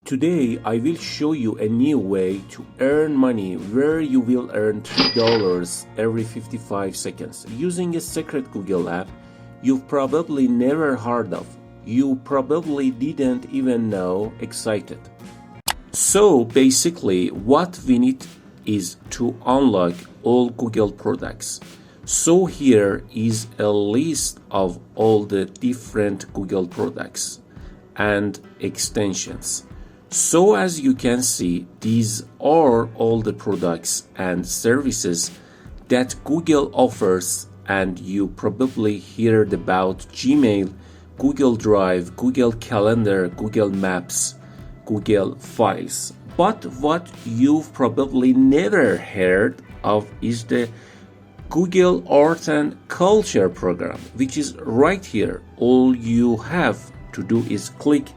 Today, I will show you a new way to earn money where you will earn $3 every 55 seconds using a secret Google app you've probably never heard of. You probably didn't even know existed. So basically, what we need is to unlock all Google products. So here is a list of all the different Google products and extensions. So as you can see, these are all the products and services that Google offers, and you probably heard about Gmail, Google Drive, Google Calendar, Google Maps, Google Files. But what you've probably never heard of is the Google Art and Culture program, which is right here. All you have to do is click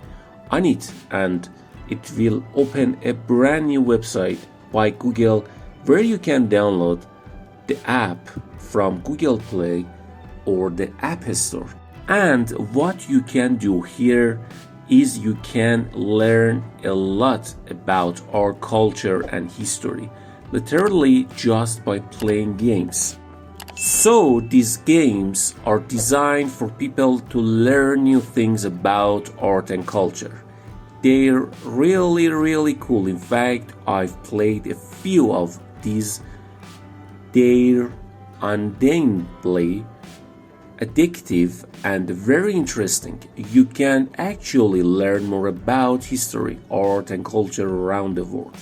on it and it will open a brand new website by Google where you can download the app from Google Play or the App Store. And what you can do here is you can learn a lot about our culture and history, literally just by playing games. So these games are designed for people to learn new things about art and culture. They're really cool. In fact, I've played a few of these. They're undeniably addictive and very interesting. You can actually learn more about history, art, and culture around the world.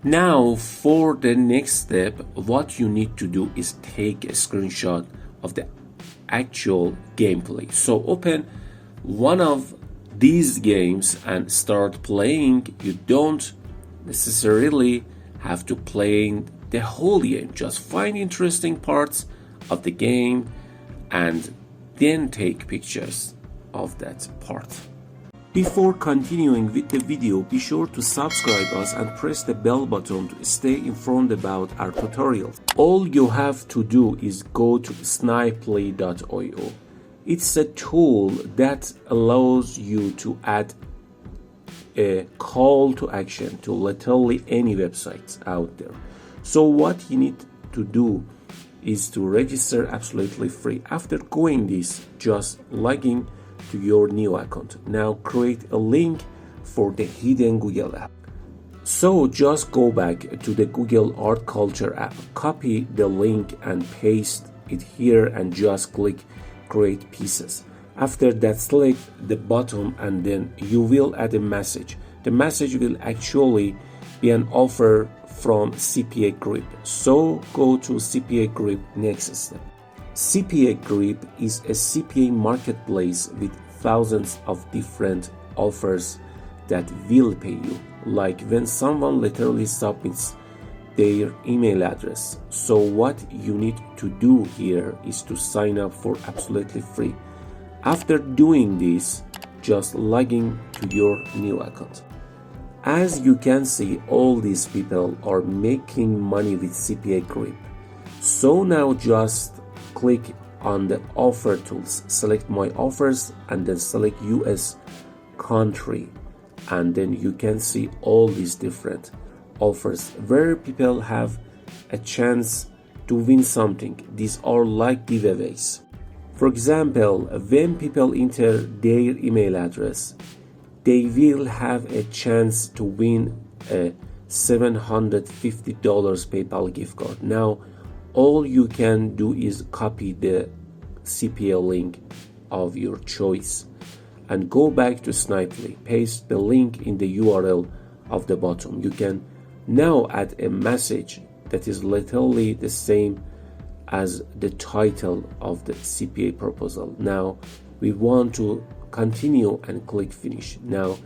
Now, for the next step, what you need to do is take a screenshot of the actual gameplay. So open one of these games and start playing. You don't necessarily have to play the whole game. Just find interesting parts of the game and then take pictures of that part. Before continuing with the video, be sure to subscribe us and press the bell button to stay informed about our tutorials. All you have to do is go to snipely.io. It's a tool that allows you to add a call to action to literally any websites out there. So what you need to do is to register absolutely free. After going this, just log in to your new account. Now create a link for the hidden Google app. So just go back to the Google Art Culture app, copy the link and paste it here and just click create pieces. After that, select the bottom and then you will add a message. The message will actually be an offer from CPA Grip. So go to CPA Grip next step. CPA Grip is a CPA marketplace with thousands of different offers that will pay you, like when someone literally submits their email address. So what you need to do here is to sign up for absolutely free. After doing this, just log in to your new account. As you can see, all these people are making money with CPA Grip. So now just click on the offer tools, select my offers and then select US country, and then you can see all these different offers where people have a chance to win something. These are like giveaways. For example, when people enter their email address, they will have a chance to win a $750 PayPal gift card. Now, all you can do is copy the CPA link of your choice and go back to Snipely, paste the link in the URL of the bottom. You can now add a message that is literally the same as the title of the CPA proposal. Now we want to continue and click finish. Now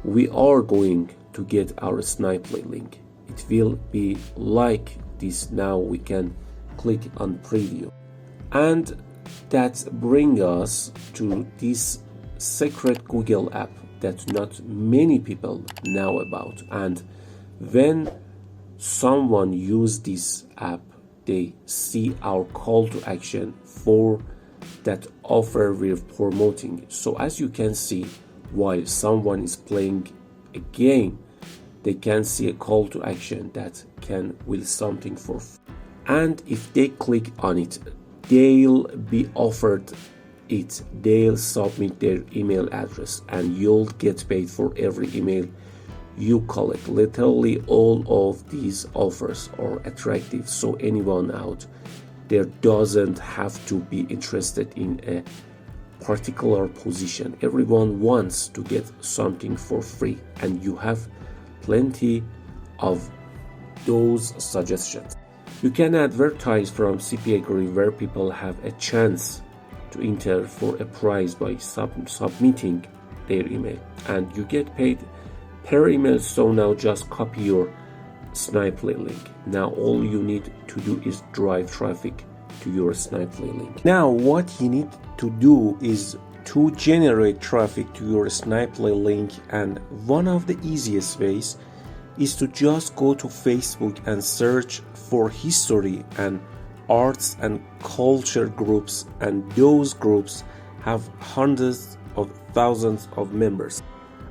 we are going to get our Snipely link. It will be like this. Now we can click on preview, and that brings us to this secret Google app that not many people know about. And when someone use this app, they see our call to action for that offer we're promoting. So as you can see, while someone is playing again, they can see a call to action that can will something for free. And if they click on it, they'll be offered it. They'll submit their email address and you'll get paid for every email you collect. Literally all of these offers are attractive, so anyone out there doesn't have to be interested in a particular position. Everyone wants to get something for free, and you have plenty of those suggestions. You can advertise from CPA Grid, where people have a chance to enter for a prize by submitting their email, and you get paid per email. So now just copy your Snipely link. Now all you need to do is drive traffic to your Snipely link. Now what you need to do is to generate traffic to your Snipely link, and one of the easiest ways is to just go to Facebook and search for history and arts and culture groups, and those groups have hundreds of thousands of members.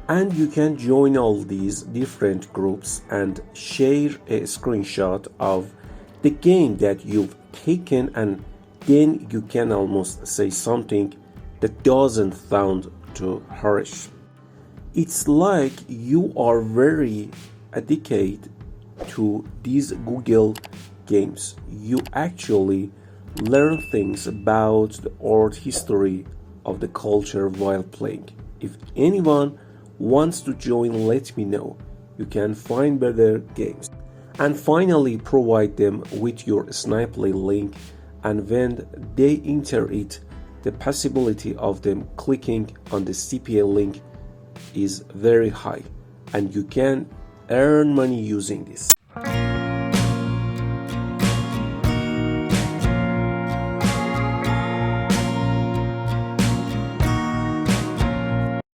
And you can join all these different groups and share a screenshot of the game that you've taken, and then you can almost say something that doesn't sound too harsh. It's like you are very addicted to these Google games. You actually learn things about the art history of the culture while playing. If anyone wants to join, let me know. You can find better games. And finally, provide them with your Snipely link, and when they enter it, the possibility of them clicking on the CPA link is very high, and you can earn money using this.